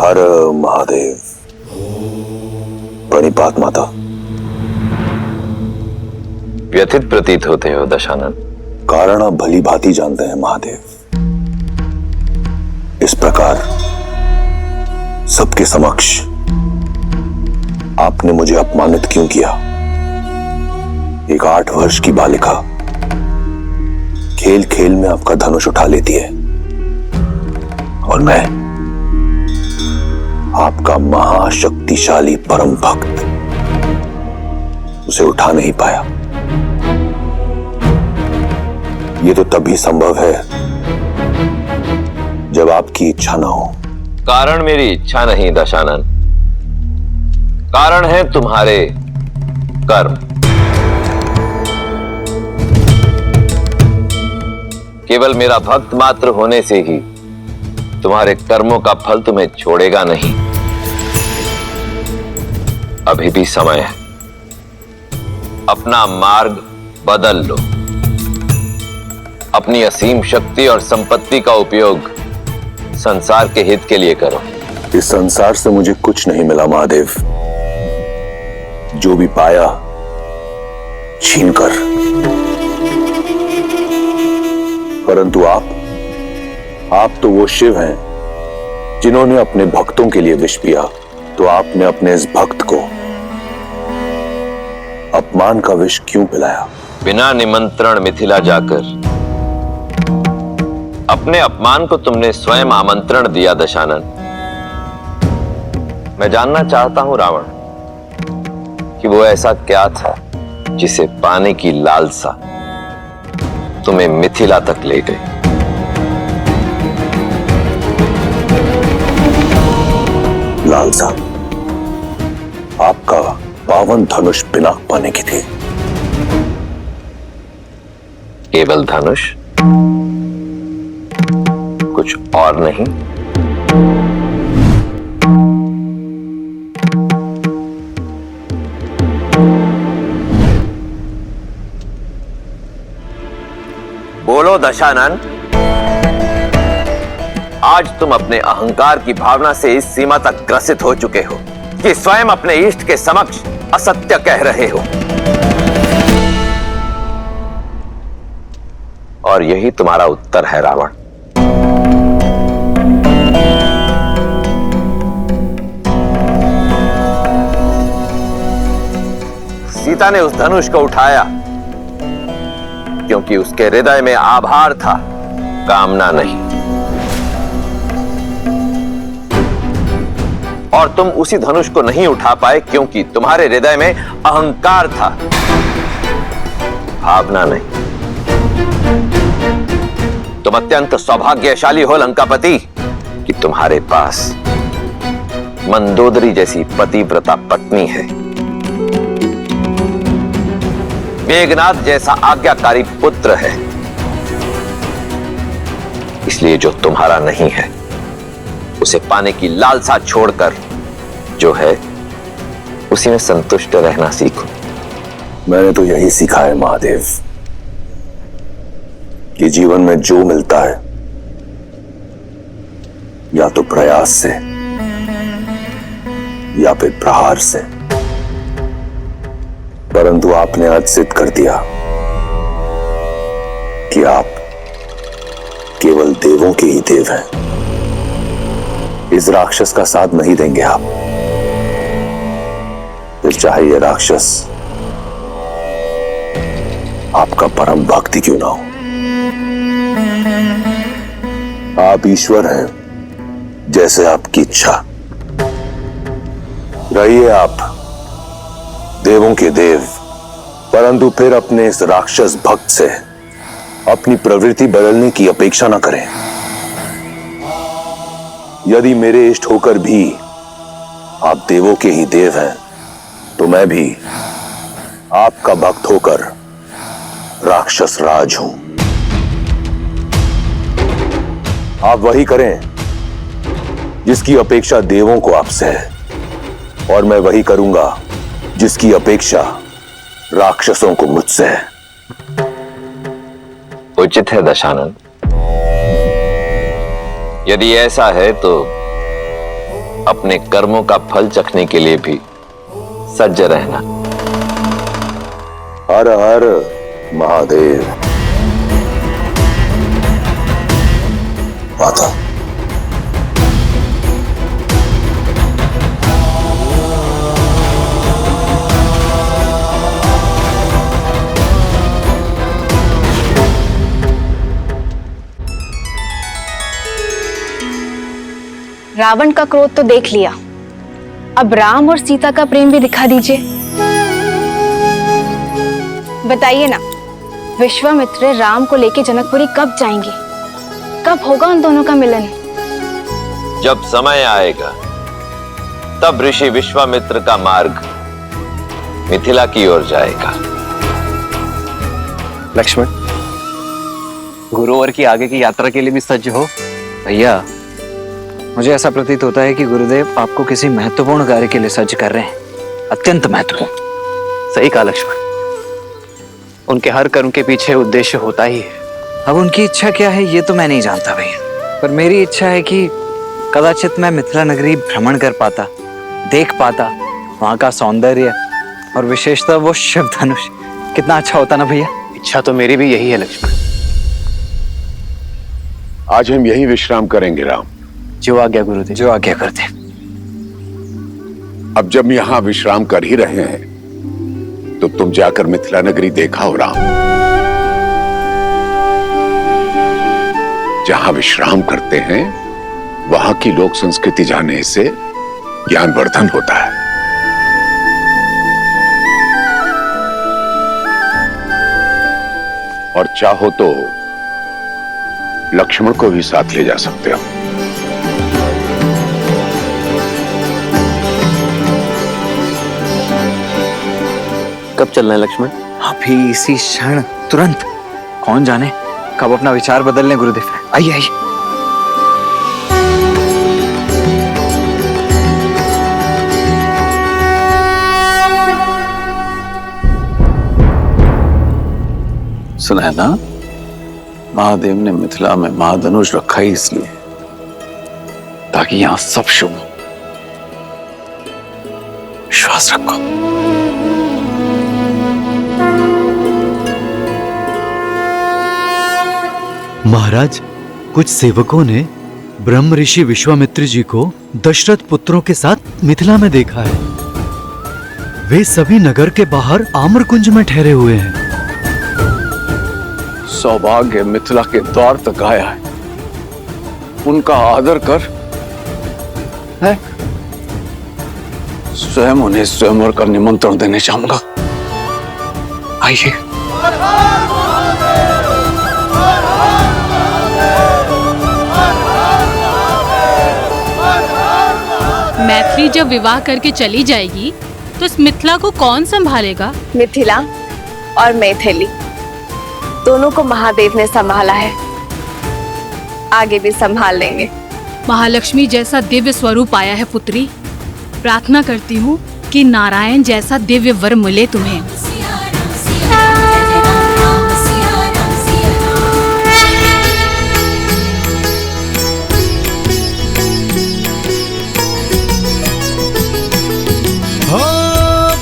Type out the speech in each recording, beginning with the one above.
हर महादेव। प्रणिपात माता। व्यथित प्रतीत होते हो दशानन। कारण आप भली भांति जानते हैं महादेव। इस प्रकार सबके समक्ष आपने मुझे अपमानित क्यों किया? एक 8 वर्ष की बालिका खेल खेल में आपका धनुष उठा लेती है और मैं आपका महाशक्तिशाली परम भक्त उसे उठा नहीं पाया। ये तो तभी संभव है जब आपकी इच्छा ना हो। कारण मेरी इच्छा नहीं दशानन, कारण है तुम्हारे कर्म। केवल मेरा भक्त मात्र होने से ही तुम्हारे कर्मों का फल तुम्हें छोड़ेगा नहीं। अभी भी समय है, अपना मार्ग बदल लो। अपनी असीम शक्ति और संपत्ति का उपयोग संसार के हित के लिए करो। इस संसार से मुझे कुछ नहीं मिला महादेव। जो भी पाया छीनकर। परंतु आप तो वो शिव हैं जिन्होंने अपने भक्तों के लिए विष पिया। तो आपने अपने इस भक्त को अपमान का विष क्यों पिलाया? बिना निमंत्रण मिथिला जाकर अपने अपमान को तुमने स्वयं आमंत्रण दिया दशानन। मैं जानना चाहता हूं रावण कि वो ऐसा क्या था जिसे पाने की लालसा तुम्हें मिथिला तक ले गई। लालसा आपका पावन धनुष पिनाक पाने की थी। केवल धनुष, कुछ और नहीं? बोलो दशानन, आज तुम अपने अहंकार की भावना से इस सीमा तक ग्रसित हो चुके हो कि स्वयं अपने इष्ट के समक्ष असत्य कह रहे हो। और यही तुम्हारा उत्तर है रावण। सीता ने उस धनुष को उठाया क्योंकि उसके हृदय में आभार था, कामना नहीं। और तुम उसी धनुष को नहीं उठा पाए क्योंकि तुम्हारे हृदय में अहंकार था, भावना नहीं। तुम अत्यंत सौभाग्यशाली हो लंकापति कि तुम्हारे पास मंदोदरी जैसी पतिव्रता पत्नी है, मेघनाथ जैसा आज्ञाकारी पुत्र है। इसलिए जो तुम्हारा नहीं है उसे पाने की लालसा छोड़कर जो है उसी में संतुष्ट रहना सीखो। मैंने तो यही सीखा है महादेव कि जीवन में जो मिलता है या तो प्रयास से या फिर प्रहार से। परंतु आपने आज सिद्ध कर दिया कि आप केवल देवों के ही देव हैं। इस राक्षस का साथ नहीं देंगे आप, फिर चाहे ये राक्षस आपका परम भक्त ही क्यों ना हो। आप ईश्वर हैं, जैसे आपकी इच्छा। रहिए आप देवों के देव, परंतु फिर अपने इस राक्षस भक्त से अपनी प्रवृत्ति बदलने की अपेक्षा न करें। यदि मेरे इष्ट होकर भी आप देवों के ही देव हैं तो मैं भी आपका भक्त होकर राक्षस राज हूं। आप वही करें जिसकी अपेक्षा देवों को आपसे है, और मैं वही करूंगा जिसकी अपेक्षा राक्षसों को मुझसे है। उचित है दशानन। यदि ऐसा है तो अपने कर्मों का फल चखने के लिए भी सज्ज रहना। हर हर महादेव। माता, रावण का क्रोध तो देख लिया, अब राम और सीता का प्रेम भी दिखा दीजिए। बताइए ना, विश्वामित्र राम को लेके जनकपुरी कब जाएंगे? कब होगा उन दोनों का मिलन? जब समय आएगा तब ऋषि विश्वामित्र का मार्ग मिथिला की ओर जाएगा। लक्ष्मण, गुरुवर की आगे की यात्रा के लिए भी सज्ज हो। भैया, मुझे ऐसा प्रतीत होता है कि गुरुदेव आपको किसी महत्वपूर्ण कार्य के लिए सज्ज कर रहे हैं, अत्यंत महत्वपूर्ण। सही कहा लक्ष्मण, उनके हर कर्म के पीछे उद्देश्य होता ही है। अब उनकी इच्छा क्या है ये तो मैं नहीं जानता भैया, पर मेरी इच्छा है कि कदाचित मैं मिथिला नगरी भ्रमण कर पाता, देख पाता वहां का सौंदर्य और विशेषतः वो शिव धनुष। कितना अच्छा होता ना भैया। इच्छा तो मेरी भी यही है लक्ष्मण। आज हम यही विश्राम करेंगे राम। जो आज्ञा गुरुदेव। जो आज्ञा करते। अब जब यहां विश्राम कर ही रहे हैं तो तुम जाकर मिथिला नगरी देखा हो राम। जहां विश्राम करते हैं वहां की लोक संस्कृति जानने से ज्ञानवर्धन होता है। और चाहो तो लक्ष्मण को भी साथ ले जा सकते हो। कब चलना है लक्ष्मण? अभी इसी क्षण, तुरंत। कौन जाने कब अपना विचार बदल लें गुरुदेव। आइए आइए। सुना है ना, महादेव ने मिथिला में महाधनुष रखा ही इसलिए ताकि यहां सब शुभ हो। विश्वास रखो। महाराज, कुछ सेवकों ने ब्रह्म ऋषि विश्वामित्र जी को दशरथ पुत्रों के साथ मिथिला में देखा है। वे सभी नगर के बाहर आम्रकुंज में ठहरे हुए हैं। सौभाग्य मिथिला के द्वार तक आया है, उनका आदर कर। है? स्वयं उन्हें स्वयंवर का निमंत्रण देने चाहूंगा। आइए। मैथिली जब विवाह करके चली जाएगी तो इस मिथिला को कौन संभालेगा? मिथिला और मैथिली दोनों को महादेव ने संभाला है, आगे भी संभाल लेंगे। महालक्ष्मी जैसा दिव्य स्वरूप आया है पुत्री। प्रार्थना करती हूँ कि नारायण जैसा दिव्य वर मिले तुम्हें।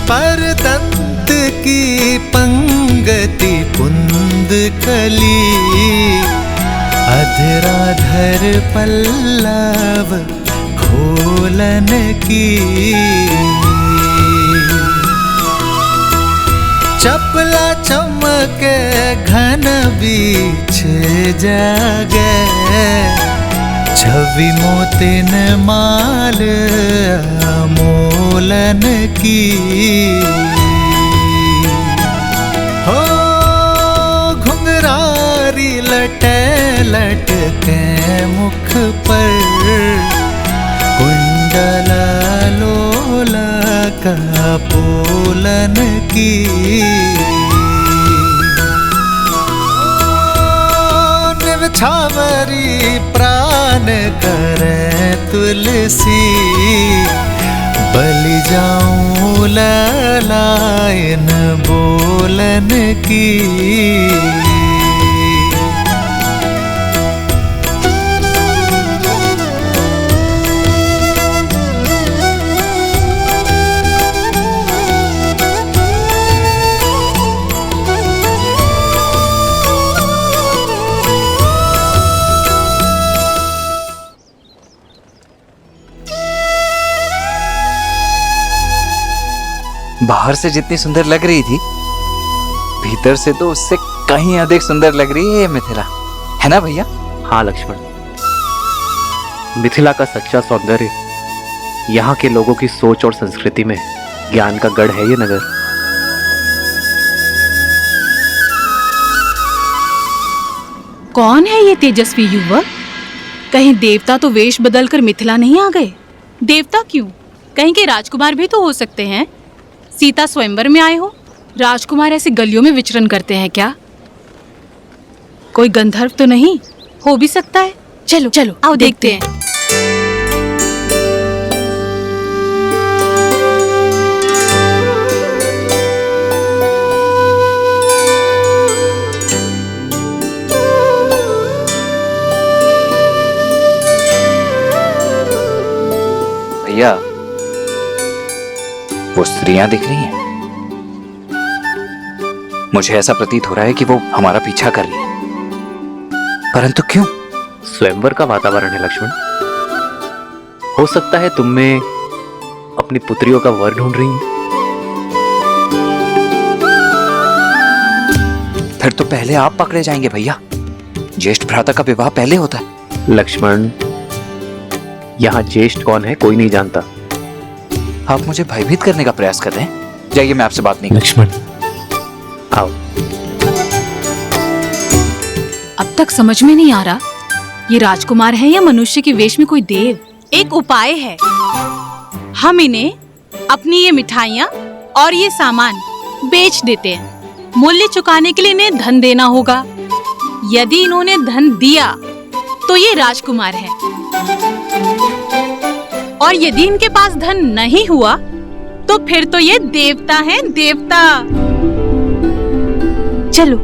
परतंत की पंगति पुंद कली, अधराधर पल्लव खोलन की। चपला चमके घन बीच जागे, छवि मोतिन माल मोलन की। हो घुंघरारी लटे लटके मुख पर, कुंडल लोला का पोलन की। निर्छावरी प्राण करे तुलसी, बलि जाऊं ललायन बोलन की। बाहर से जितनी सुंदर लग रही थी, भीतर से तो उससे कहीं अधिक सुंदर लग रही है ये मिथिला, है ना भैया? हाँ लक्ष्मण, मिथिला का सच्चा सौंदर्य यहाँ के लोगों की सोच और संस्कृति में ज्ञान का गढ़ है ये नगर। कौन है ये तेजस्वी युवक? कहीं देवता तो वेश बदलकर मिथिला नहीं आ गए? देवता क्यों, कहीं के राजकुमार भी तो हो सकते हैं। सीता स्वयंवर में आए हो, राजकुमार ऐसे गलियों में विचरण करते हैं क्या? कोई गंधर्व तो नहीं हो भी सकता है। चलो चलो आओ देखते हैं। भैया, वो स्त्रियां दिख रही हैं। मुझे ऐसा प्रतीत हो रहा है कि वो हमारा पीछा कर रही है, परंतु क्यों? स्वयंवर का वातावरण है लक्ष्मण। हो सकता है तुम में अपनी पुत्रियों का वर ढूंढ रही हैं। फिर तो पहले आप पकड़े जाएंगे भैया। ज्येष्ठ भ्राता का विवाह पहले होता है। लक्ष्मण, यहाँ ज्येष्ठ कौन है कोई नहीं जानता। आप मुझे भयभीत करने का प्रयास कर रहे हैं। जाइए, मैं आपसे बात नहीं करूंगा। लक्ष्मण आओ। अब तक समझ में नहीं आ रहा ये राजकुमार है या मनुष्य के वेश में कोई देव। एक उपाय है, हम इन्हें अपनी ये मिठाइयाँ और ये सामान बेच देते हैं। मूल्य चुकाने के लिए इन्हें धन देना होगा। यदि इन्होंने धन दिया तो ये राजकुमार है, और यदि इनके पास धन नहीं हुआ तो फिर तो ये देवता है, देवता। चलो